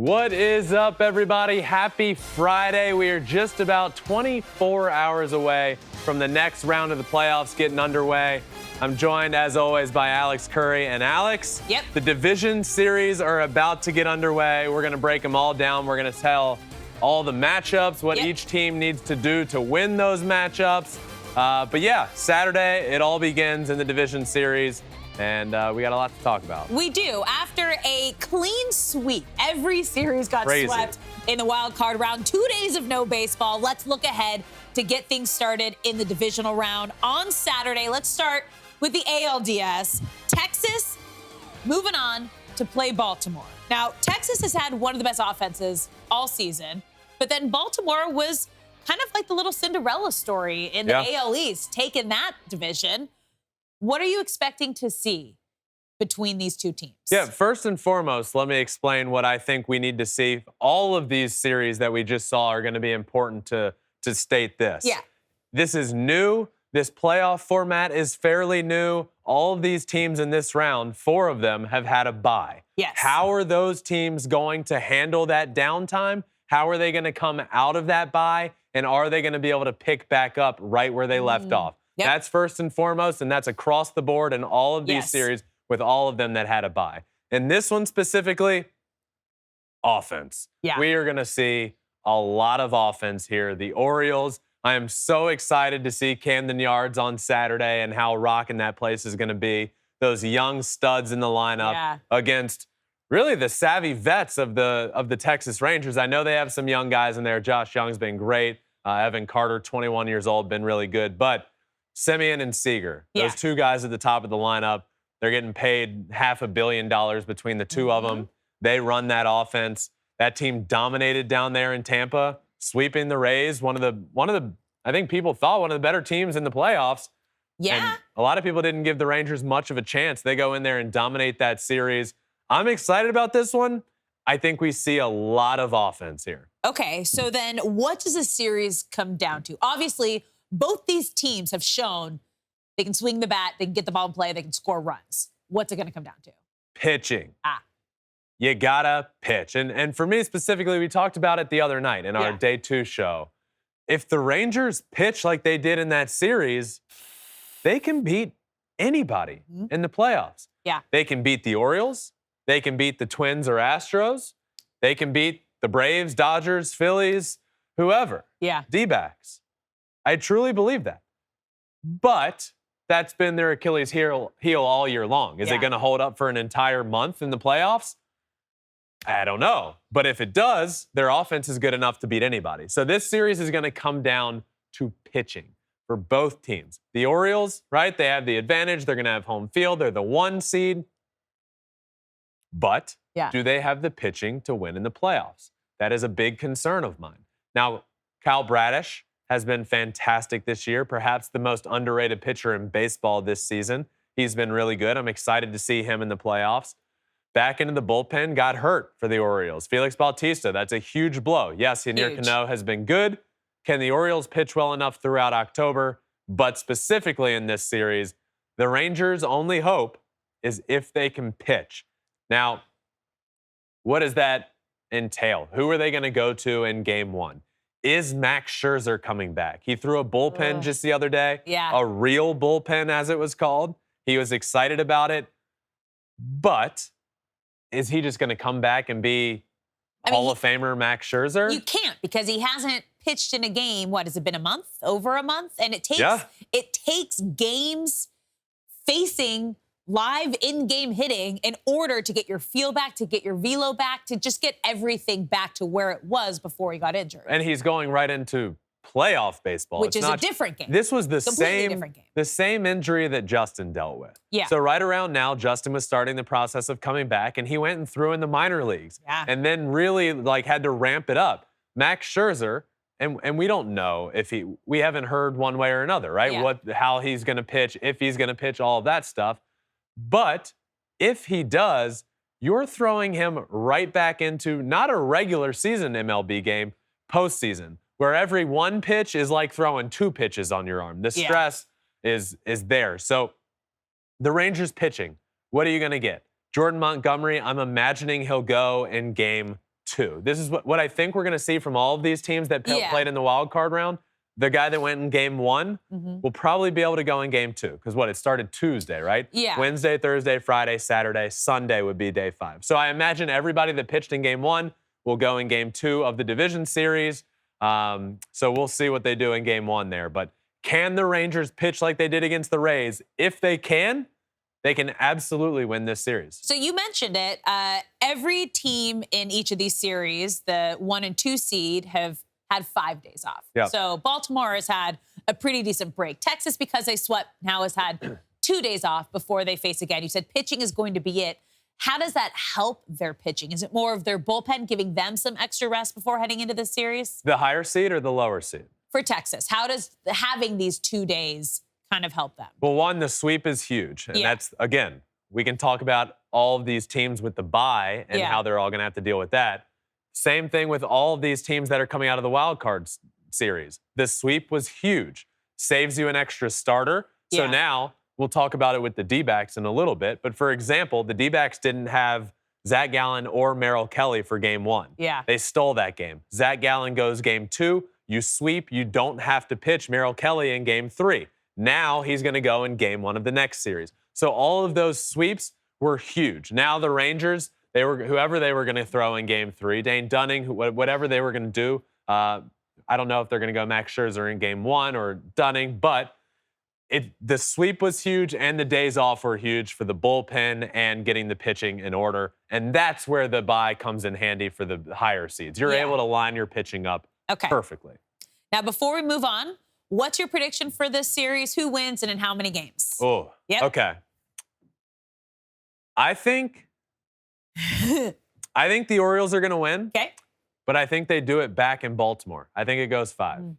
What is up, everybody? Happy Friday. We are just about 24 hours away from the next round of the playoffs getting underway. I'm joined, as always, by Alex Curry. And Alex, Yep. The division series are about to get underway. We're going to break them all down. We're going to tell all the matchups, what each team needs to do to win those matchups. But yeah, Saturday, it all begins in the division series. And we got a lot to talk about. We do. After a clean sweep, every series got swept in the wild card round. 2 days of no baseball. Let's look ahead to get things started in the divisional round on Saturday. Let's start with the ALDS. Texas moving on to play Baltimore. Now, Texas has had one of the best offenses all season, but then Baltimore was kind of like the little Cinderella story in the AL East, taking that division. What are you expecting to see between these two teams? Yeah, first and foremost, let me explain what I think we need to see. All of these series that we just saw are going to be important to state this. Yeah. This is new. This playoff format is fairly new. All of these teams in this round, 4 of them have had a bye. Yes. How are those teams going to handle that downtime? How are they going to come out of that bye? And are they going to be able to pick back up right where they left off? Yep. That's first and foremost, and that's across the board in all of these series with all of them that had a bye. In this one specifically, offense. Yeah. We are going to see a lot of offense here. The Orioles, I am so excited to see Camden Yards on Saturday and how rocking that place is going to be. Those young studs in the lineup against really the savvy vets of the Texas Rangers. I know they have some young guys in there. Josh Young's been great. Evan Carter, 21 years old, been really good. But Simeon and Seager, those 2 guys at the top of the lineup, they're getting paid $500 million between the 2 of them. They run that offense. That team dominated down there in Tampa, sweeping the Rays. One of the I think people thought one of the better teams in the playoffs. Yeah. And a lot of people didn't give the Rangers much of a chance. They go in there and dominate that series. I'm excited about this one. I think we see a lot of offense here. Okay, so then what does the series come down to? Obviously, both these teams have shown they can swing the bat, they can get the ball in play, they can score runs. What's it going to come down to? Pitching. You gotta pitch. And for me specifically, we talked about it the other night in our Day 2 show. If the Rangers pitch like they did in that series, they can beat anybody in the playoffs. Yeah. They can beat the Orioles. They can beat the Twins or Astros. They can beat the Braves, Dodgers, Phillies, whoever. Yeah. Dbacks. I truly believe that. But that's been their Achilles heel all year long. Is it going to hold up for an entire month in the playoffs? I don't know. But if it does, their offense is good enough to beat anybody. So this series is going to come down to pitching for both teams. The Orioles, right, they have the advantage. They're going to have home field. They're the 1 seed. But do they have the pitching to win in the playoffs? That is a big concern of mine. Now, Kyle Bradish has been fantastic this year, perhaps the most underrated pitcher in baseball this season. He's been really good. I'm excited to see him in the playoffs. Back into the bullpen, got hurt for the Orioles. Felix Bautista, that's a huge blow. Yes, Yennier Cano has been good. Can the Orioles pitch well enough throughout October? But specifically in this series, the Rangers' only hope is if they can pitch. Now, what does that entail? Who are they going to go to in Game 1? Is Max Scherzer coming back? He threw a bullpen just the other day. Yeah. A real bullpen, as it was called. He was excited about it. But is he just going to come back and be Hall of Famer Max Scherzer? You can't, because he hasn't pitched in a game. What, has it been a month? Over a month? And it takes games facing live in-game hitting in order to get your feel back, to get your velo back, to just get everything back to where it was before he got injured. And he's going right into playoff baseball. Which is a different game. This was the Completely same injury that Justin dealt with. Yeah. So right around now, Justin was starting the process of coming back, and he went and threw in the minor leagues. Yeah. And then really had to ramp it up. Max Scherzer, and we don't know if we haven't heard one way or another, right? Yeah. How he's going to pitch, if he's going to pitch, all of that stuff. But if he does, you're throwing him right back into not a regular season MLB game, postseason, where every 1 pitch is like throwing 2 pitches on your arm. The stress is there. So the Rangers pitching, what are you going to get? Jordan Montgomery, I'm imagining he'll go in Game 2. This is what I think we're going to see from all of these teams that played in the wild card round. The guy that went in game 1 will probably be able to go in game 2 because it started Tuesday, right? Yeah. Wednesday, Thursday, Friday, Saturday, Sunday would be day 5. So I imagine everybody that pitched in game 1 will go in game 2 of the division series. So we'll see what they do in game 1 there. But can the Rangers pitch like they did against the Rays? If they can absolutely win this series. So you mentioned it. Every team in each of these series, the 1 and 2 seed, have had 5 days off. Yep. So Baltimore has had a pretty decent break. Texas, because they swept, now has had 2 days off before they face again. You said pitching is going to be it. How does that help their pitching? Is it more of their bullpen giving them some extra rest before heading into this series? The higher seed or the lower seed? For Texas, how does having these 2 days kind of help them? Well, one, the sweep is huge. And that's, again, we can talk about all of these teams with the bye and how they're all going to have to deal with that. Same thing with all of these teams that are coming out of the wild card series. The sweep was huge. Saves you an extra starter. So now we'll talk about it with the Dbacks in a little bit. But for example, the Dbacks didn't have Zach Gallen or Merrill Kelly for game 1. Yeah. They stole that game. Zach Gallen goes game 2. You sweep. You don't have to pitch Merrill Kelly in game 3. Now he's going to go in game 1 of the next series. So all of those sweeps were huge. Now the Rangers, whoever they were going to throw in game 3, Dane Dunning, whatever they were going to do. I don't know if they're going to go Max Scherzer in game 1 or Dunning, but the sweep was huge and the days off were huge for the bullpen and getting the pitching in order. And that's where the bye comes in handy for the higher seeds. You're able to line your pitching up perfectly. Now, before we move on, what's your prediction for this series? Who wins and in how many games? Oh, okay. I think the Orioles are going to win. Okay. But I think they do it back in Baltimore. I think it goes 5.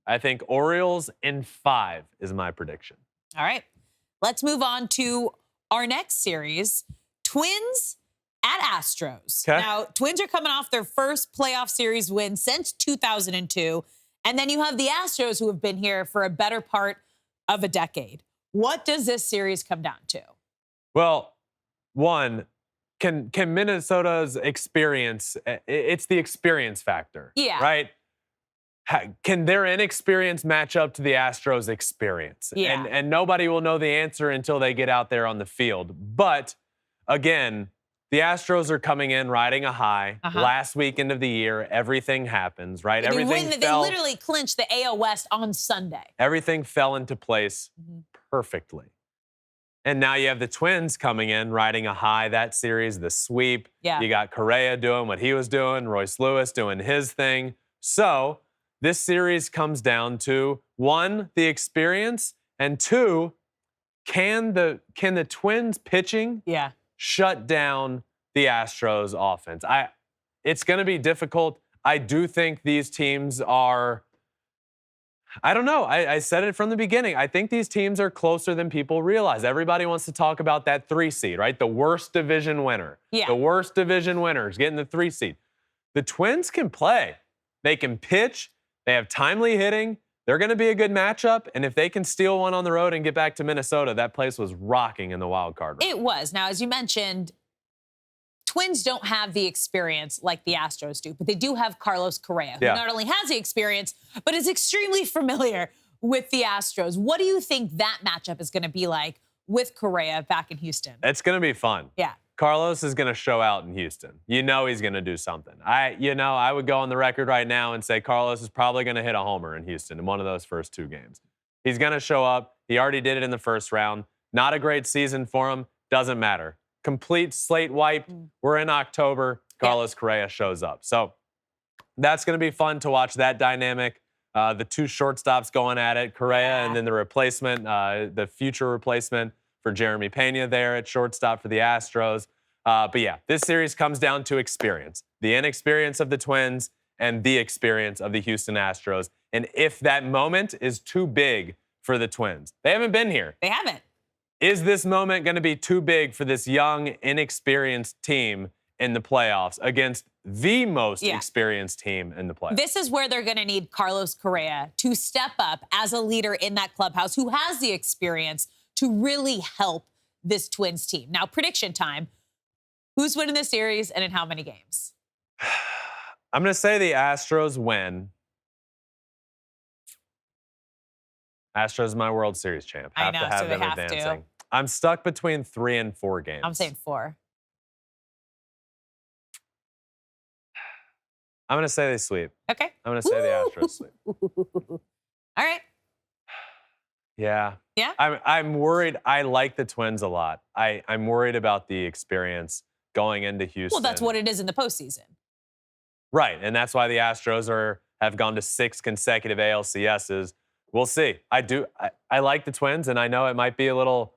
I think Orioles in 5 is my prediction. All right. Let's move on to our next series. Twins at Astros. Okay. Now, Twins are coming off their first playoff series win since 2002. And then you have the Astros, who have been here for a better part of a decade. What does this series come down to? Well, one, can Minnesota's experience, it's the experience factor, right? Can their inexperience match up to the Astros' experience? Yeah. And nobody will know the answer until they get out there on the field. But, again, the Astros are coming in riding a high. Last weekend of the year, everything happens, right? They literally clinched the AL West on Sunday. Everything fell into place perfectly. And now you have the Twins coming in, riding a high that series, the sweep. Yeah. You got Correa doing what he was doing, Royce Lewis doing his thing. So this series comes down to, 1, the experience, and 2, can the Twins pitching shut down the Astros offense? It's going to be difficult. I do think these teams are, I don't know. I said it from the beginning. I think these teams are closer than people realize. Everybody wants to talk about that 3 seed, right? The worst division winner. Yeah. The worst division winner is getting the 3 seed. The Twins can play. They can pitch. They have timely hitting. They're going to be a good matchup. And if they can steal one on the road and get back to Minnesota, that place was rocking in the wild card round. It was. Now, as you mentioned, Twins don't have the experience like the Astros do, but they do have Carlos Correa, who not only has the experience, but is extremely familiar with the Astros. What do you think that matchup is going to be like with Correa back in Houston? It's going to be fun. Yeah. Carlos is going to show out in Houston. You know he's going to do something. I would go on the record right now and say Carlos is probably going to hit a homer in Houston in one of those first 2 games. He's going to show up. He already did it in the first round. Not a great season for him. Doesn't matter. Complete slate wiped. We're in October. Carlos Correa shows up. So that's going to be fun to watch that dynamic. The 2 shortstops going at it, Correa and then the replacement, the future replacement for Jeremy Pena there at shortstop for the Astros. But yeah, this series comes down to experience. The inexperience of the Twins and the experience of the Houston Astros. And if that moment is too big for the Twins, they haven't been here. They haven't. Is this moment going to be too big for this young, inexperienced team in the playoffs against the most experienced team in the playoffs? This is where they're going to need Carlos Correa to step up as a leader in that clubhouse who has the experience to really help this Twins team. Now, prediction time. Who's winning this series and in how many games? I'm going to say the Astros win. Astros my World Series champ. I know, to have so they them have advancing. to. I'm stuck between 3 and 4 games. I'm saying 4. I'm going to say they sweep. Okay. I'm going to say the Astros sweep. All right. Yeah. Yeah? I'm worried. I like the Twins a lot. I'm worried about the experience going into Houston. Well, that's what it is in the postseason. Right, and that's why the Astros have gone to 6 consecutive ALCSs. We'll see. I like the Twins, and I know it might be a little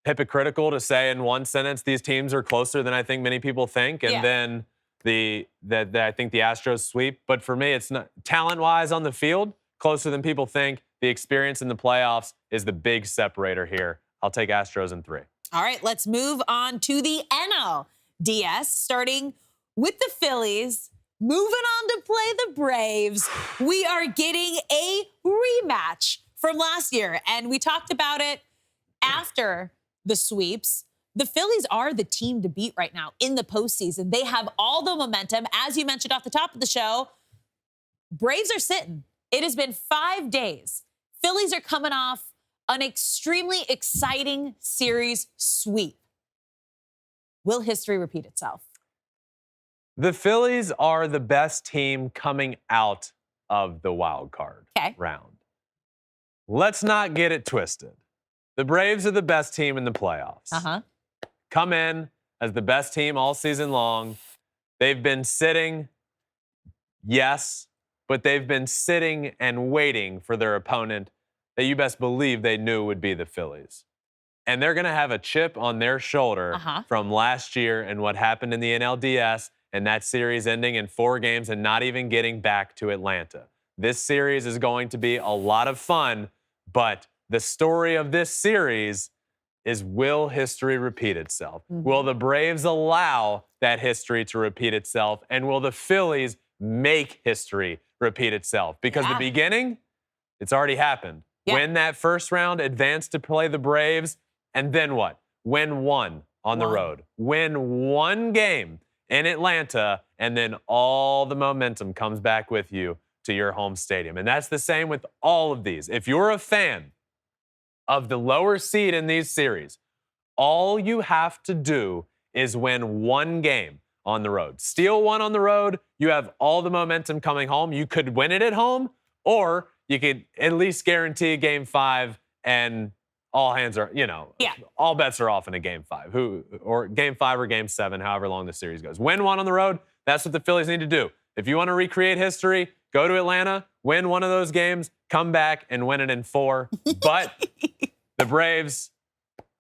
hypocritical to say in one sentence these teams are closer than I think many people think, and then I think the Astros sweep. But for me, it's not talent-wise on the field closer than people think. The experience in the playoffs is the big separator here. I'll take Astros in 3. All right, let's move on to the NLDS, starting with the Phillies. Moving on to play the Braves, we are getting a rematch from last year. And we talked about it after the sweeps. The Phillies are the team to beat right now in the postseason. They have all the momentum. As you mentioned off the top of the show, Braves are sitting. It has been 5 days. Phillies are coming off an extremely exciting series sweep. Will history repeat itself? The Phillies are the best team coming out of the wild card round. Let's not get it twisted. The Braves are the best team in the playoffs. Come in as the best team all season long. They've been sitting, yes, but they've been sitting and waiting for their opponent that you best believe they knew would be the Phillies. And they're going to have a chip on their shoulder from last year and what happened in the NLDS and that series ending in 4 games and not even getting back to Atlanta. This series is going to be a lot of fun, but the story of this series is, will history repeat itself? Will the Braves allow that history to repeat itself? And will the Phillies make history repeat itself? Because the beginning, it's already happened. Win that first round, advance to play the Braves, and then what? Win 1 on the road. Win 1 game in Atlanta, and then all the momentum comes back with you to your home stadium. And that's the same with all of these. If you're a fan of the lower seed in these series, all you have to do is win 1 game on the road. Steal 1 on the road, you have all the momentum coming home. You could win it at home, or you could at least guarantee a game 5 and all hands are, all bets are off in a game 5. Or game 5 or game 7, however long the series goes. Win 1 on the road, that's what the Phillies need to do. If you want to recreate history, go to Atlanta, win 1 of those games, come back and win it in 4. But the Braves,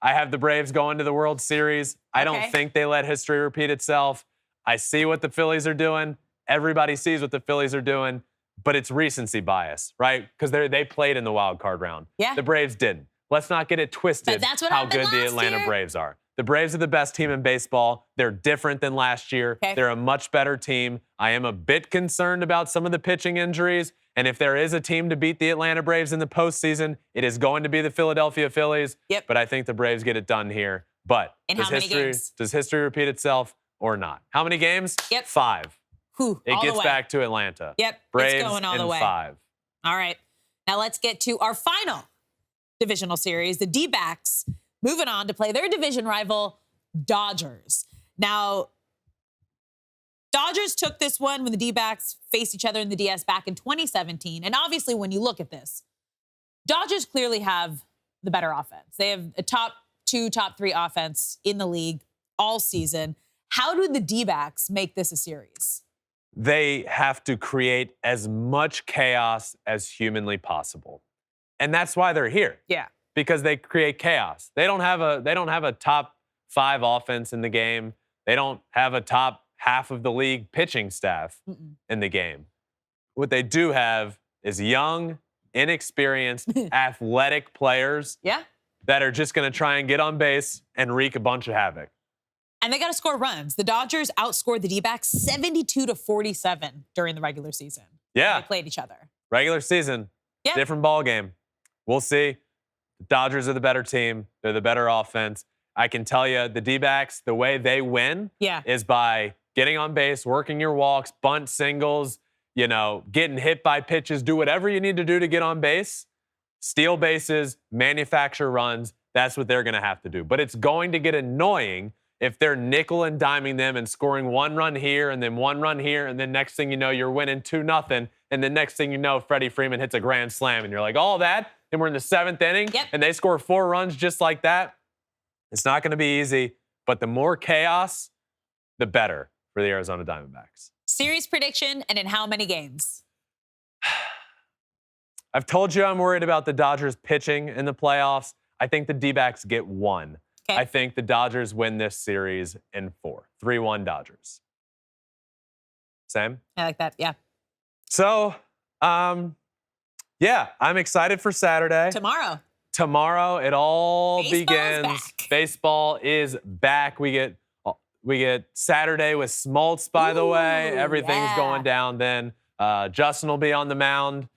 I have the Braves going to the World Series. I don't think they let history repeat itself. I see what the Phillies are doing. Everybody sees what the Phillies are doing, but it's recency bias, right? Because they played in the wild card round. The Braves didn't. Let's not get it twisted how good the Atlanta Braves are. The Braves are the best team in baseball. They're different than last year. They're a much better team. I am a bit concerned about some of the pitching injuries. And if there is a team to beat the Atlanta Braves in the postseason, it is going to be the Philadelphia Phillies. But I think the Braves get it done here. But does history repeat itself or not? How many games? 5. It gets back to Atlanta. Braves it's going all the way. 5. All right. Now let's get to our final divisional series, the Dbacks, moving on to play their division rival, Dodgers. Now, Dodgers took this one when the D-backs faced each other in the DS back in 2017. And obviously, when you look at this, Dodgers clearly have the better offense. They have a top 2, top 3 offense in the league all season. How do the D-backs make this a series? They have to create as much chaos as humanly possible. And that's why they're here. Because they create chaos. They don't have a top 5 offense in the game. They don't have a top half of the league pitching staff in the game. What they do have is young, inexperienced, athletic players that are just going to try and get on base and wreak a bunch of havoc. And they got to score runs. The Dodgers outscored the D-backs 72-47 during the regular season. They played each other. Regular season, different ball game. We'll see. The Dodgers are the better team. They're the better offense. I can tell you, the D-backs, the way they win is by getting on base, working your walks, bunt singles, getting hit by pitches, do whatever you need to do to get on base, steal bases, manufacture runs. That's what they're going to have to do. But it's going to get annoying if they're nickel and diming them and scoring 1 run here and then 1 run here, and then next thing you know, you're winning 2-0, and the next thing you know, Freddie Freeman hits a grand slam, and you're like, all that, and we're in the 7th inning, and they score 4 runs just like that. It's not going to be easy, but the more chaos, the better for the Arizona Diamondbacks. Series prediction, and in how many games? I've told you I'm worried about the Dodgers pitching in the playoffs. I think the D-backs get 1. Okay. I think the Dodgers win this series in 4. 3-1 Dodgers. Sam? I like that, yeah. So, I'm excited for Saturday. Tomorrow, it all begins. Back. Baseball is back. We get Saturday with Smoltz, by the way. Everything's going down then. Justin will be on the mound.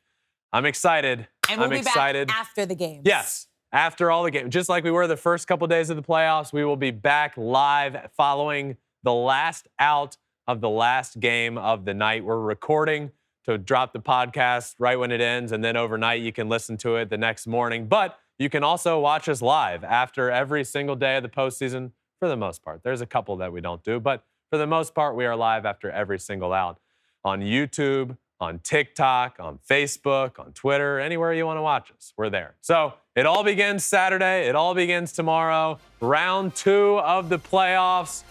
I'm excited. And we'll be back after the games. Yes. After all the games, just like we were the first couple days of the playoffs, we will be back live following the last out of the last game of the night. We're recording to drop the podcast right when it ends, and then overnight you can listen to it the next morning. But you can also watch us live after every single day of the postseason for the most part. There's a couple that we don't do, but for the most part, we are live after every single out on YouTube, on TikTok, on Facebook, on Twitter, anywhere you want to watch us. We're there. So it all begins Saturday. It all begins tomorrow. Round 2 of the playoffs.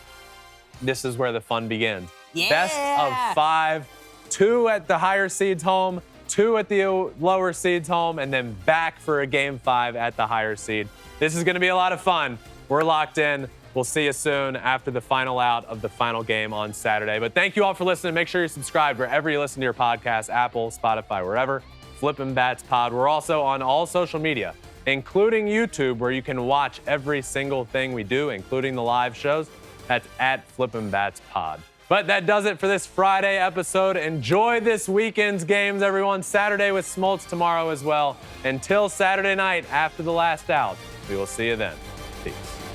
This is where the fun begins. Yeah. Best of 5. 2 at the higher seeds home, 2 at the lower seeds home, and then back for a Game 5 at the higher seed. This is going to be a lot of fun. We're locked in. We'll see you soon after the final out of the final game on Saturday. But thank you all for listening. Make sure you're subscribed wherever you listen to your podcast, Apple, Spotify, wherever. Flippin' Bats Pod. We're also on all social media, including YouTube, where you can watch every single thing we do, including the live shows. That's at Flippin' Bats Pod. But that does it for this Friday episode. Enjoy this weekend's games, everyone. Saturday with Smoltz tomorrow as well. Until Saturday night after the last out, we will see you then. Peace.